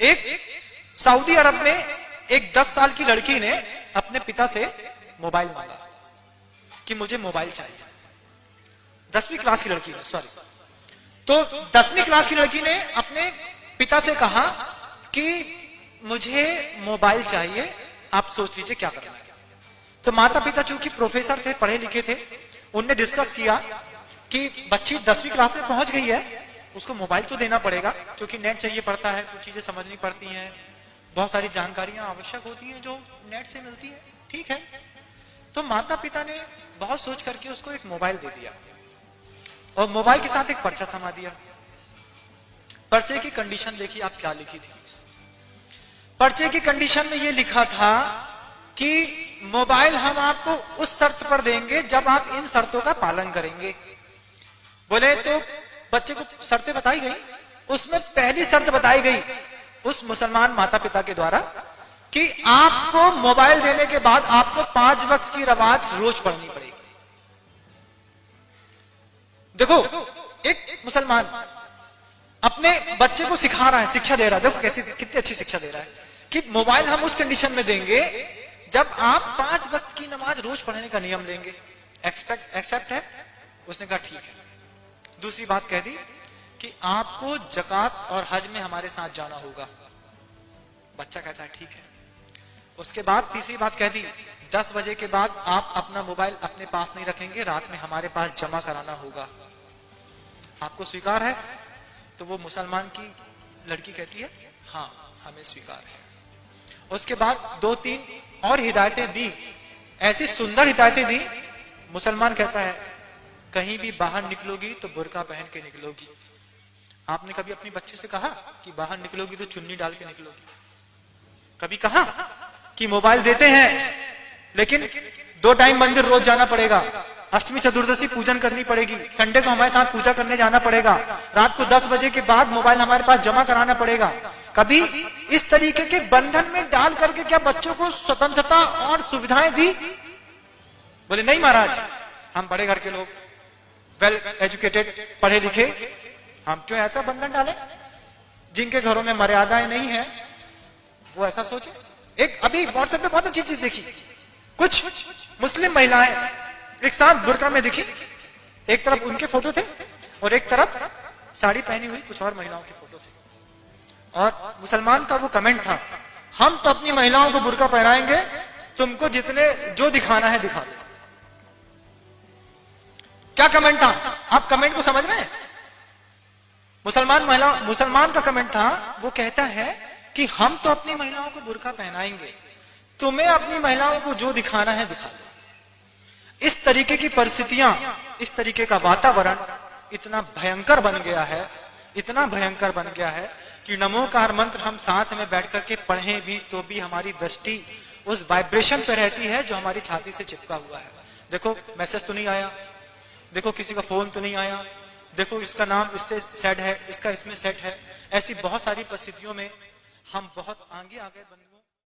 एक सऊदी अरब में एक 10 साल की लड़की ने अपने पिता से मोबाइल मांगा कि मुझे मोबाइल चाहिए। 10वीं क्लास की लड़की ने, सॉरी, तो 10वीं क्लास की लड़की ने अपने पिता से कहा कि मुझे मोबाइल चाहिए, आप सोच लीजिए क्या करना है। तो माता पिता चूंकि प्रोफेसर थे, पढ़े लिखे थे, उनने डिस्कस किया कि बच्ची 10वीं क्लास में पहुंच गई है, उसको मोबाइल तो देना पड़ेगा क्योंकि नेट चाहिए पड़ता है, कुछ चीजें समझनी पड़ती हैं, बहुत सारी जानकारियां आवश्यक होती हैं जो नेट से मिलती है, ठीक है। तो माता पिता ने बहुत सोच करके उसको एक मोबाइल दे दिया और मोबाइल के साथ एक पर्चा थमा दिया। पर्चे की कंडीशन देखिए आप क्या लिखी थी। पर्चे की कंडीशन में यह लिखा था कि मोबाइल हम आपको उस शर्त पर देंगे जब आप इन शर्तों का पालन करेंगे। बोले तो बच्चे को शर्तें बताई गई, उसमें पहली शर्त बताई गई उस मुसलमान माता पिता के द्वारा कि आपको मोबाइल देने के बाद आपको 5 वक्त की नमाज रोज पढ़नी पड़ेगी। देखो, एक मुसलमान अपने बच्चे को सिखा रहा है, शिक्षा दे रहा है, देखो कैसी कितनी अच्छी शिक्षा दे रहा है कि मोबाइल हम उस कंडीशन में देंगे जब आप 5 वक्त की नमाज रोज पढ़ने का नियम लेंगे। एक्सेप्ट है? उसने कहा ठीक है। दूसरी बात कह दी कि आपको ज़कात और हज में हमारे साथ जाना होगा। बच्चा कहता है ठीक है। उसके बाद तीसरी बात कह दी, 10 बजे के बाद आप अपना मोबाइल अपने पास नहीं रखेंगे, रात में हमारे पास जमा कराना होगा। आपको स्वीकार है? तो वो मुसलमान की लड़की कहती है हाँ हमें स्वीकार है। उसके बाद 2-3 और हिदायतें दी, ऐसी सुंदर हिदायतें दी। मुसलमान कहता है कहीं भी बाहर निकलोगी तो बुर्का पहन के निकलोगी। आपने कभी अपनी बच्चे से कहा कि बाहर निकलोगी तो चुन्नी डाल के निकलोगी? कभी कहा कि मोबाइल देते हैं लेकिन 2 टाइम मंदिर रोज जाना पड़ेगा, अष्टमी चतुर्दशी पूजन करनी पड़ेगी, संडे को हमारे साथ पूजा करने जाना पड़ेगा, रात को 10 बजे के बाद मोबाइल हमारे पास जमा कराना पड़ेगा? कभी इस तरीके के बंधन में डाल करके क्या बच्चों को स्वतंत्रता और सुविधाएं दी? बोले नहीं महाराज, हम बड़े घर के लोग, वेल एजुकेटेड, पढ़े लिखे, हम क्यों ऐसा बंधन डालें? जिनके घरों में मर्यादाएं नहीं है वो ऐसा सोचे। एक अभी व्हाट्सएप पे बहुत अच्छी चीज देखी, कुछ मुस्लिम महिलाएं एक साथ बुर्का में दिखी, एक तरफ उनके फोटो थे और एक तरफ साड़ी पहनी हुई कुछ और महिलाओं के फोटो थे। और मुसलमान का वो कमेंट था, हम तो अपनी महिलाओं को बुर्का पहनाएंगे, तुमको जितने जो दिखाना है दिखा दो। क्या कमेंट था? आप कमेंट को समझ रहे हैं? मुसलमान का कमेंट था, वो कहता है कि हम तो अपनी महिलाओं को बुर्का पहनाएंगे, तुम्हें अपनी महिलाओं को जो दिखाना है दिखा दो। इस तरीके की परिस्थितियां, इस तरीके का वातावरण इतना भयंकर बन गया है, इतना भयंकर बन गया है कि नमोकार मंत्र हम साथ में बैठ करके पढ़ें भी तो भी हमारी दृष्टि उस वाइब्रेशन पे रहती है जो हमारी छाती से चिपका हुआ है। देखो मैसेज तो नहीं आया, देखो किसी का फोन तो नहीं आया, देखो इसका नाम इससे सेट है, इसका इसमें सेट है। ऐसी बहुत सारी परिस्थितियों में हम बहुत आगे आ गए बंधुओं।